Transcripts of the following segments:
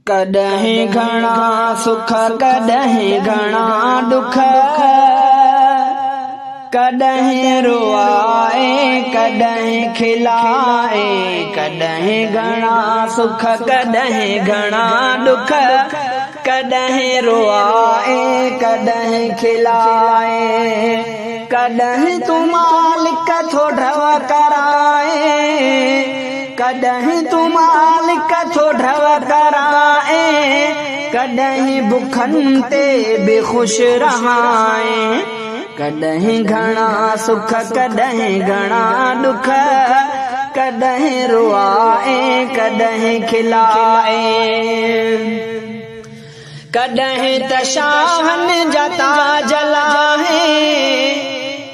कॾहिं घणा सुख कॾहिं घणा दुख, कॾहिं रुआए कॾहिं खिलाए, कॾहिं घणा सुख कॾहिं घणा दुख, कॾहिं रुआए कॾहिं खिलाए। कॾहिं तू मालिक थो ढव कराए, कॾहिं तू मालिक थो ढव कराए, कॾहिं बुखन ते बि खुश रहाए। कॾहिं घणा सुख कॾहिं घणा दुख, कॾहिं रुआए कॾहिं खिलाए। कॾहिं त शाहनि जा ताज लाहे,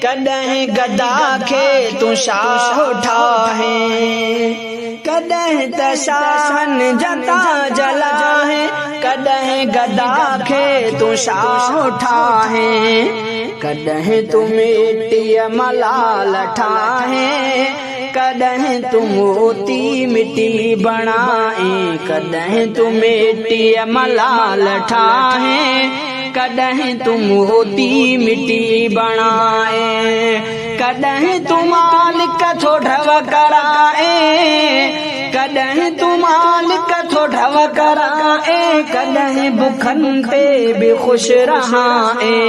कॾहिं गदा खे तूं शाह ठाहे। कॾहिं त शाहनि जा ताज लाहे, कॾहिं गदा खे तूं शाह ठाहे। कॾहिं तूं मिटीअ मलाल ठाहे, कॾहिं तूं मोती मिटी बणाए। कॾहिं तूं मिटीअ मलाल ठाहे, कॾहिं तूं मोती मिटी बणाए। कॾहिं तूं मालिक थो ढव कराए, कॾहिं तूं मालिक थो ढव कराए, कॾहिं बुखन ते बि खुश रहाए।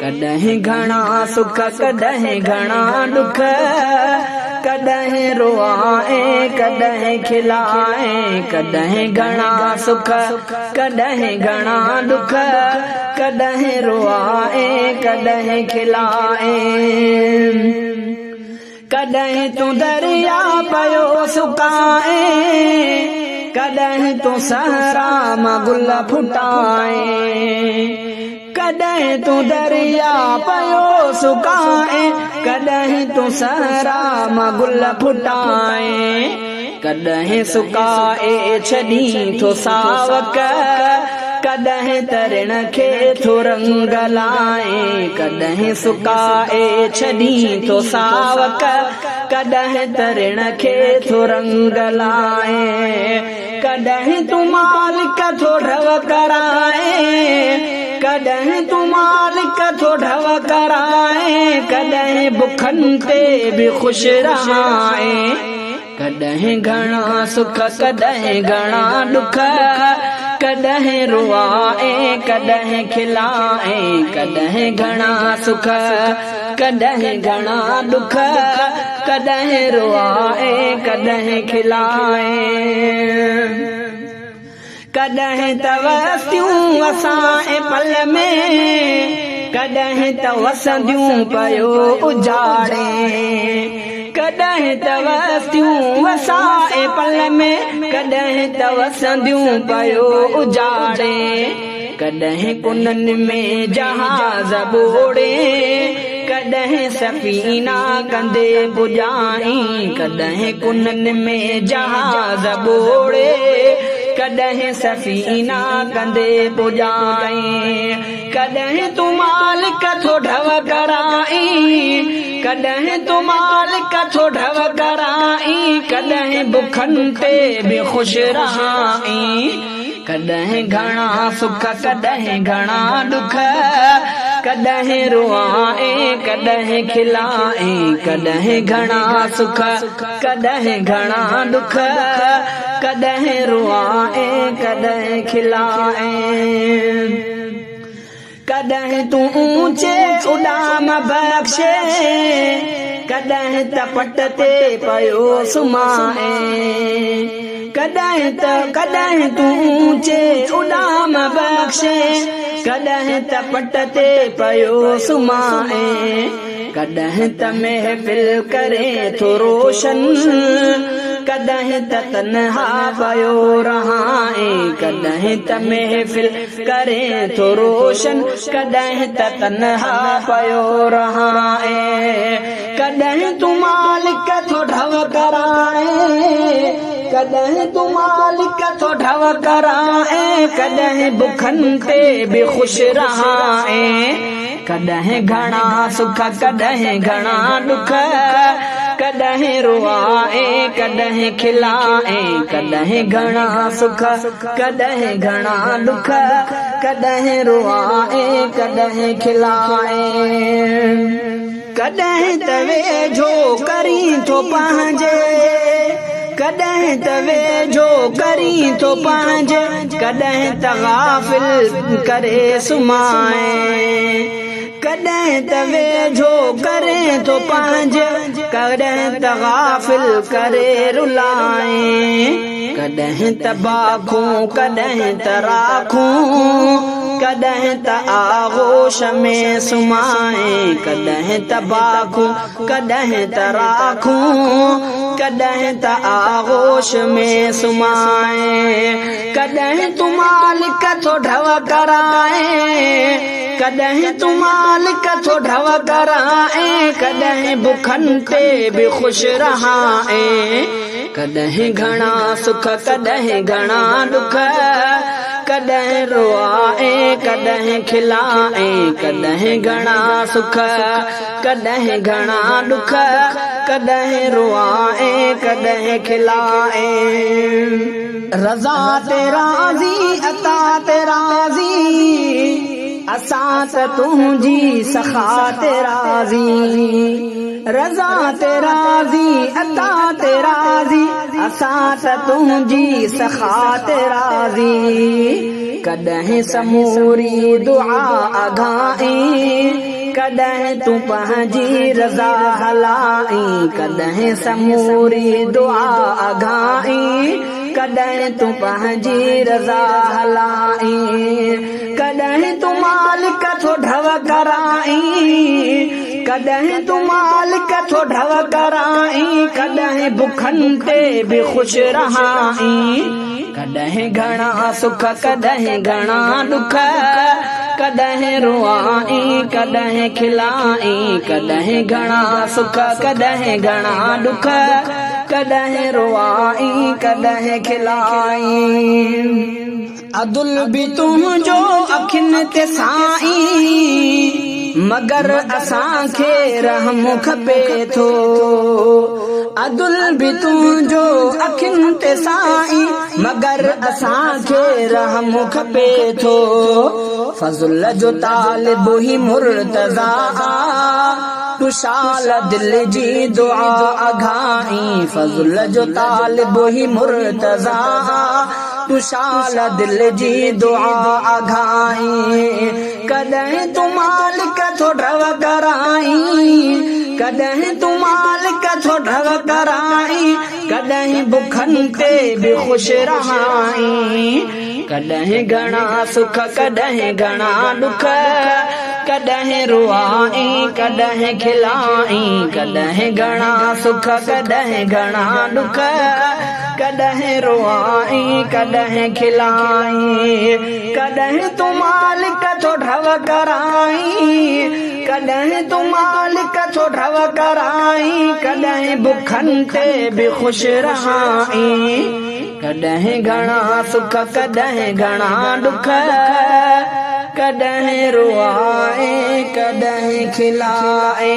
कॾहिं घणा सुख कॾहिं घणा दुख, कॾहिं रुआए कॾहिं खिलाए। कॾहिं घणा सुख कॾहिं घणा दुख, कॾहिं रुआए कॾहिं खिलाए। कॾहिं तूं दरिया पयो सुकाए, कॾहिं तूं सहरा मां गुल फुटाए। कॾहिं तूं दरिया पयो सुकाए, कॾहिं तूं सहरा मां गुल फुटाए। कॾहिं सुकाए छॾी थो सावक, कॾहिं तरण खे थो रंग लाए। कॾहिं सुकाए छॾी थो सावक, कॾहिं तरण खे थो रंग लाए। कॾहिं तूं मालिक थो ढव कराए, कॾहिं तूं मालिक थो ढव कराए, कॾहिं बुखन ते बि खुश रहाए। कॾहिं घणा सुख कॾहिं घणा दुख, कॾहिं रुआए कॾहिं खिलाए। कॾहिं घणा सुख कॾहिं घणा दुख, कॾहिं रुआए कॾहिं खिलाए। कॾहिं त वसियूं असां पल में, कॾहिं त वसंदियूं पयो उजाड़े। कॾहिं त वसियूं असां पल में, कॾहिं त वसंदियूं पयो उजाड़े। कॾहिं कुननि में जहाज ॿोड़े, कॾहिं सफ़ीना कंदे पुॼाई। कॾहिं कुननि में जहाज ॿोड़े, कॾहिं सफ़ीना कंदे पुॼाई। कॾहिं तूं मालिक थो ढव कराई, कॾहिं तूं मालिक थो ढव कराई, कॾहिं बुखन ते बि खुश रहाई। कॾहिं घणा सुख कॾहिं घणा दुख, कॾहिं रुआए कॾहिं खिलाए। कॾहिं घणा सुख कॾहिं घणा दुख, कॾहिं रुआए कॾहिं खिलाए। कॾहिं तूं ऊंचे उॾाम बख़्शे, कॾहिं त पट ते पयो सुमाए। कॾहिं तूं ऊंचे उॾाम बख़्शे, कॾहिं त पट ते पयो सुमाए। कॾहिं त महफ़िल करे थो रोशन, कॾहिं त तन्हा पयो रहाए। कॾहिं त महफ़िल करे थो रोशन, कॾहिं त तन्हा पयो रहाए। कॾहिं तूं मालिक थो ढव कराए, कॾहिं तूं मालिक थो ढव कराए, कॾहिं बुखन ते बि खुश रहाए। कॾहिं घणा सुख कॾहिं घणा दुख, कॾहिं रुआए कॾहिं खिलाए, कॾहिं घणा सुख कॾहिं घणा दुख, कॾहिं रुआए कॾहिं खिलाए। कॾहिं त वेझो करी थो पंहिंजे, कॾहिं त वेझो करी थो पंहिंजे, कॾहिं त गाफ़िल करे सुम्हाए। कॾहिं त वेझो करे थो पंहिंजे, कॾहिं त गाफ़िल करे रुलाए। कॾहिं त बाखूं कॾहिं त राखूं, कॾहिं त आगोश में सुम्हाए। कॾहिं त बाखूं कॾहिं त राखूं, कॾहिं त आगोश में सुम्हाए। कॾहिं तू मालिक थो ढव कराए, कॾहिं तू मालिक थो ढव कराए, कॾहिं बुखनि ते बि ख़ुशि रहाए। कॾहिं घणा सुख कॾहिं घणा दुख, कॾहिं रुआए कॾहिं खिलाए। कॾहिं घणा सुख कॾहिं घणा दुख, कॾहिं रुआए कॾहिं खिलाए। रज़ा ते राज़ी अता ते राज़ी, असां त तुंहिंजी सखा ते राज़ी। रज़ा ते राज़ी अता ते राज़ी, असां त तुंहिंजी सखा ते राज़ी। कॾहिं समूरी दुआ अघाई, कॾहिं तूं पंहिंजी रज़ा हलाई। कॾहिं समूरी दुआ अघाई, कॾहिं तूं पंहिंजी रज़ा हलाई। कॾहिं तूं मालिक थो ढव कराई, कॾहिं तूं मालिक थो ढव कराई, कॾहिं बुखनि ते बि ख़ुशि रहाई। कॾहिं घणा सुख कॾहिं घणा दुख, कॾहिं रुआई कॾहिं खिलाई। कॾहिं घणा सुख कॾहिं घणा दुख, कॾहिं रुआई कॾहिं खिलाई। अदुल बि तुंहिंजो अखियुनि ते साईं, मगर असांखे रहम खपे थो। अदुल बि तुंहिंजो अखियुनि ते साईं, मगर असांखे रहम खपे थो। फज़ुल जो तालिब ही मुर्तज़ा, तुशाल दिल जी दुआ अघाई। फज़ुल जो तालिब ही मुर्तज़ा, तुशाल दिल जी दुआ अघाई। कॾहिं तूं मालिक थो ढव कराई, कॾहिं तूं मालिक थो ढव कराई, कॾहिं बुखनि ते बि ख़ुशि रहाई। कॾहिं घणा सुख कॾहिं घणा दुख, कॾहिं रुआई कॾहिं खिलाई। कॾहिं घणा सुख कॾहिं घणा दुख, कॾहिं रुआई कॾहिं खिलाई। कॾहिं तूं मालिक थो ढव कराई, कॾहिं तूं मालिक थो ढव कराई, कॾहिं बुखनि ते बि ख़ुशि रहाई। कॾहिं घणा सुख कॾहिं घणा दुख, कॾहिं रुआए कॾहिं खिलाए।